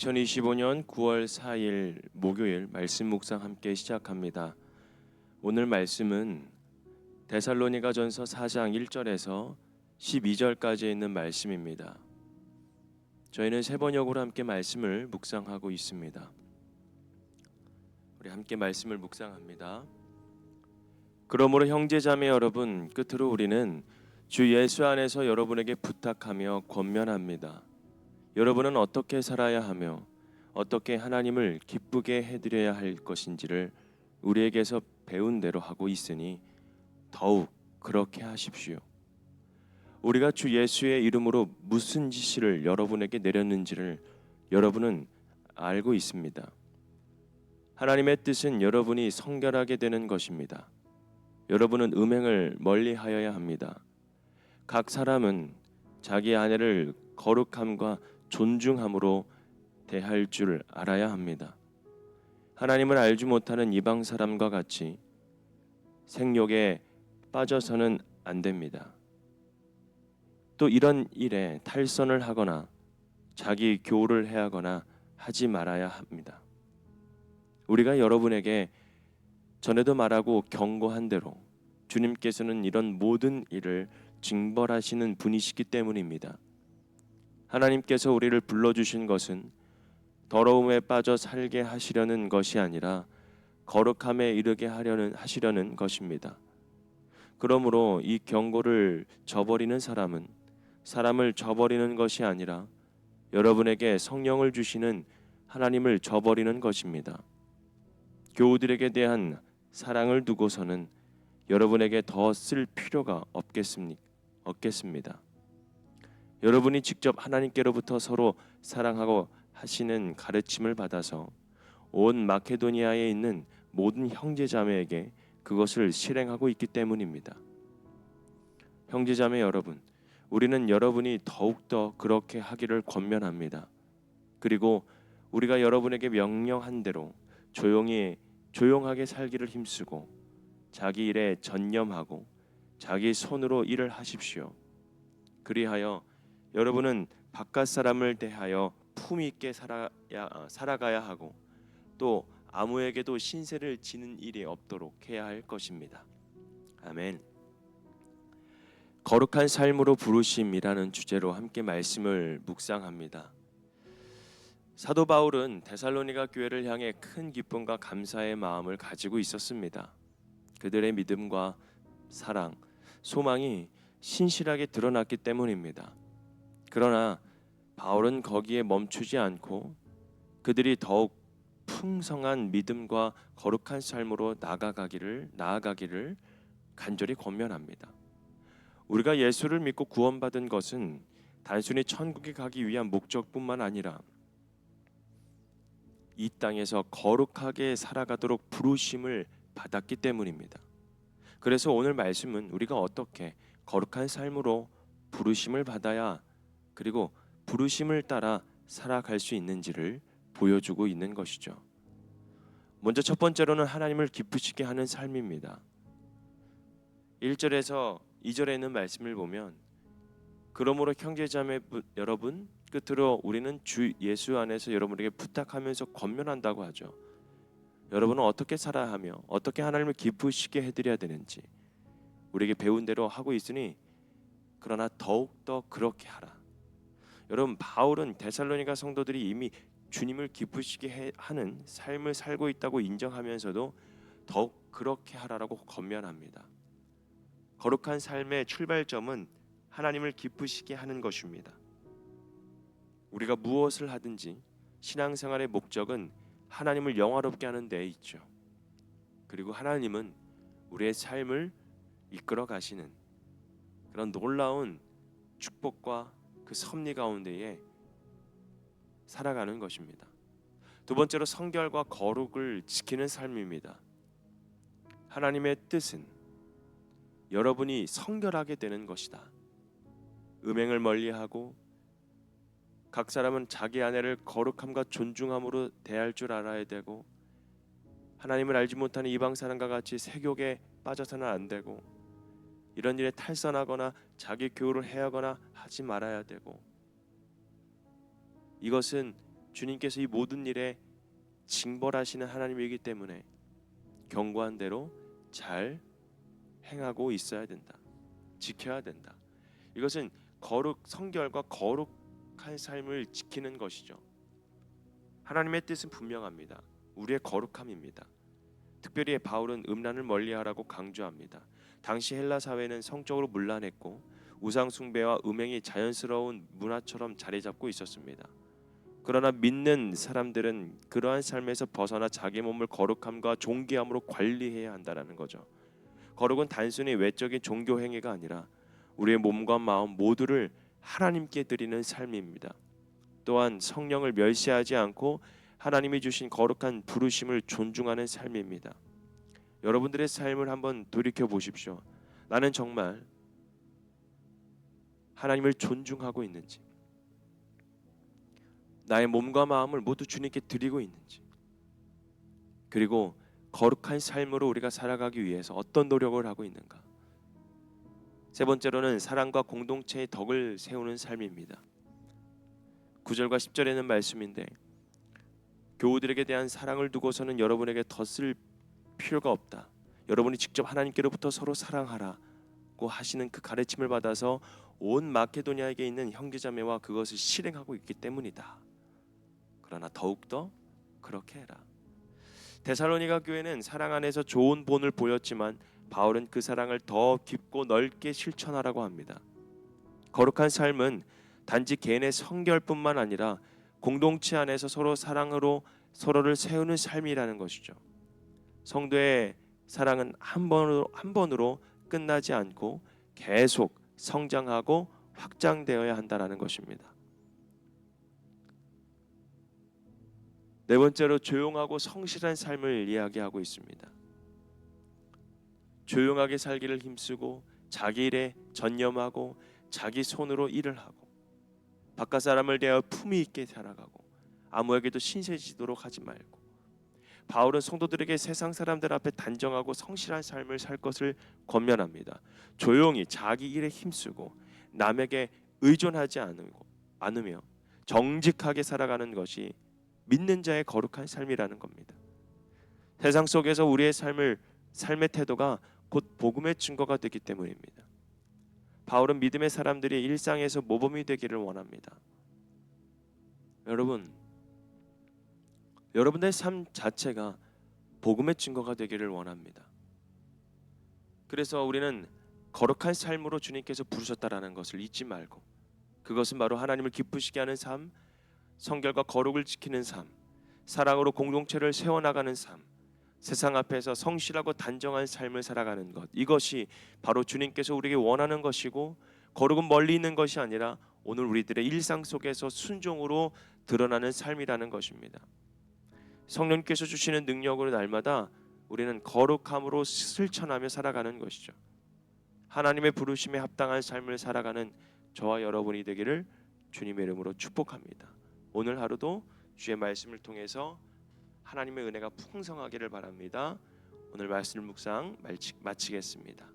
2025년 9월 4일 목요일 말씀 묵상 함께 시작합니다. 오늘 말씀은 데살로니가전서 4장 1절에서 12절까지 있는 말씀입니다. 저희는 세 번역으로 함께 말씀을 묵상하고 있습니다. 우리 함께 말씀을 묵상합니다. 그러므로 형제자매 여러분, 끝으로 우리는 주 예수 안에서 여러분에게 부탁하며 권면합니다. 여러분은 어떻게 살아야 하며 어떻게 하나님을 기쁘게 해드려야 할 것인지를 우리에게서 배운 대로 하고 있으니 더욱 그렇게 하십시오. 우리가 주 예수의 이름으로 무슨 지시를 여러분에게 내렸는지를 여러분은 알고 있습니다. 하나님의 뜻은 여러분이 성결하게 되는 것입니다. 여러분은 음행을 멀리하여야 합니다. 각 사람은 자기 아내를 거룩함과 존중함으로 대할 줄 알아야 합니다. 하나님을 알지 못하는 이방 사람과 같이 생욕에 빠져서는 안 됩니다. 또 이런 일에 탈선을 하거나 자기 교훈을 해하거나 하지 말아야 합니다. 우리가 여러분에게 전에도 말하고 경고한 대로 주님께서는 이런 모든 일을 징벌하시는 분이시기 때문입니다. 하나님께서 우리를 불러주신 것은 더러움에 빠져 살게 하시려는 것이 아니라 거룩함에 이르게 하시려는 것입니다. 그러므로 이 경고를 저버리는 사람은 사람을 저버리는 것이 아니라 여러분에게 성령을 주시는 하나님을 저버리는 것입니다. 교우들에게 대한 사랑을 두고서는 여러분에게 더 쓸 필요가 없겠습니다. 여러분이 직접 하나님께로부터 서로 사랑하고 하시는 가르침을 받아서 온 마케도니아에 있는 모든 형제자매에게 그것을 실행하고 있기 때문입니다. 형제자매 여러분, 우리는 여러분이 더욱더 그렇게 하기를 권면합니다. 그리고 우리가 여러분에게 명령한 대로 조용하게 살기를 힘쓰고 자기 일에 전념하고 자기 손으로 일을 하십시오. 그리하여 여러분은 바깥 사람을 대하여 품위 있게 살아가야 하고 또 아무에게도 신세를 지는 일이 없도록 해야 할 것입니다. 아멘. 거룩한 삶으로 부르심이라는 주제로 함께 말씀을 묵상합니다. 사도 바울은 데살로니가 교회를 향해 큰 기쁨과 감사의 마음을 가지고 있었습니다. 그들의 믿음과 사랑, 소망이 신실하게 드러났기 때문입니다. 그러나 바울은 거기에 멈추지 않고 그들이 더욱 풍성한 믿음과 거룩한 삶으로 나아가기를 간절히 권면합니다. 우리가 예수를 믿고 구원받은 것은 단순히 천국에 가기 위한 목적뿐만 아니라 이 땅에서 거룩하게 살아가도록 부르심을 받았기 때문입니다. 그래서 오늘 말씀은 우리가 어떻게 거룩한 삶으로 부르심을 받아야 그리고 부르심을 따라 살아갈 수 있는지를 보여주고 있는 것이죠. 먼저 첫 번째로는 하나님을 기쁘시게 하는 삶입니다. 1절에서 2절에 있는 말씀을 보면 그러므로 형제자매 여러분, 끝으로 우리는 주 예수 안에서 여러분에게 부탁하면서 권면한다고 하죠. 여러분은 어떻게 살아야 하며 어떻게 하나님을 기쁘시게 해드려야 되는지 우리에게 배운 대로 하고 있으니 그러나 더욱더 그렇게 하라. 여러분, 바울은 데살로니가 성도들이 이미 주님을 기쁘시게 하는 삶을 살고 있다고 인정하면서도 더욱 그렇게 하라라고 권면합니다. 거룩한 삶의 출발점은 하나님을 기쁘시게 하는 것입니다. 우리가 무엇을 하든지 신앙생활의 목적은 하나님을 영화롭게 하는 데 있죠. 그리고 하나님은 우리의 삶을 이끌어 가시는 그런 놀라운 축복과 그 섭리 가운데에 살아가는 것입니다. 두 번째로 성결과 거룩을 지키는 삶입니다. 하나님의 뜻은 여러분이 성결하게 되는 것이다. 음행을 멀리하고 각 사람은 자기 아내를 거룩함과 존중함으로 대할 줄 알아야 되고 하나님을 알지 못하는 이방 사람과 같이 색욕에 빠져서는 안 되고 이런 일에 탈선하거나 자기 교훈을 해하거나 하지 말아야 되고 이것은 주님께서 이 모든 일에 징벌하시는 하나님이기 때문에 경고한 대로 잘 행하고 있어야 된다. 지켜야 된다. 이것은 성결과 거룩한 삶을 지키는 것이죠. 하나님의 뜻은 분명합니다. 우리의 거룩함입니다. 특별히 바울은 음란을 멀리하라고 강조합니다. 당시 헬라 사회는 성적으로 문란했고 우상 숭배와 음행이 자연스러운 문화처럼 자리 잡고 있었습니다. 그러나 믿는 사람들은 그러한 삶에서 벗어나 자기 몸을 거룩함과 존귀함으로 관리해야 한다는 거죠. 거룩은 단순히 외적인 종교 행위가 아니라 우리의 몸과 마음 모두를 하나님께 드리는 삶입니다. 또한 성령을 멸시하지 않고 하나님이 주신 거룩한 부르심을 존중하는 삶입니다. 여러분들의 삶을 한번 돌이켜 보십시오. 나는 정말 하나님을 존중하고 있는지, 나의 몸과 마음을 모두 주님께 드리고 있는지, 그리고 거룩한 삶으로 우리가 살아가기 위해서 어떤 노력을 하고 있는가. 세 번째로는 사랑과 공동체의 덕을 세우는 삶입니다. 9절과 10절에는 말씀인데, 교우들에게 대한 사랑을 두고서는 여러분에게 더 쓸 필요가 없다. 여러분이 직접 하나님께로부터 서로 사랑하라고 하시는 그 가르침을 받아서 온 마케도니아에게 있는 형제자매와 그것을 실행하고 있기 때문이다. 그러나 더욱더 그렇게 해라. 데살로니가 교회는 사랑 안에서 좋은 본을 보였지만 바울은 그 사랑을 더 깊고 넓게 실천하라고 합니다. 거룩한 삶은 단지 개인의 성결뿐만 아니라 공동체 안에서 서로 사랑으로 서로를 세우는 삶이라는 것이죠. 성도의 사랑은 한 번으로 끝나지 않고 계속 성장하고 확장되어야 한다는 것입니다. 네 번째로 조용하고 성실한 삶을 이야기하고 있습니다. 조용하게 살기를 힘쓰고 자기 일에 전념하고 자기 손으로 일을 하고 바깥 사람을 대하여 품위 있게 살아가고 아무에게도 신세지도록 하지 말고, 바울은 성도들에게 세상 사람들 앞에 단정하고 성실한 삶을 살 것을 권면합니다. 조용히 자기 일에 힘쓰고 남에게 의존하지 않으며 정직하게 살아가는 것이 믿는 자의 거룩한 삶이라는 겁니다. 세상 속에서 우리의 삶의 태도가 곧 복음의 증거가 되기 때문입니다. 바울은 믿음의 사람들이 일상에서 모범이 되기를 원합니다. 여러분의 삶 자체가 복음의 증거가 되기를 원합니다. 그래서 우리는 거룩한 삶으로 주님께서 부르셨다라는 것을 잊지 말고, 그것은 바로 하나님을 기쁘시게 하는 삶, 성결과 거룩을 지키는 삶, 사랑으로 공동체를 세워나가는 삶, 세상 앞에서 성실하고 단정한 삶을 살아가는 것, 이것이 바로 주님께서 우리에게 원하는 것이고, 거룩은 멀리 있는 것이 아니라 오늘 우리들의 일상 속에서 순종으로 드러나는 삶이라는 것입니다. 성령께서 주시는 능력으로 날마다 우리는 거룩함으로 실천하며 살아가는 것이죠. 하나님의 부르심에 합당한 삶을 살아가는 저와 여러분이 되기를 주님의 이름으로 축복합니다. 오늘 하루도 주의 말씀을 통해서 하나님의 은혜가 풍성하기를 바랍니다. 오늘 말씀 묵상 마치겠습니다.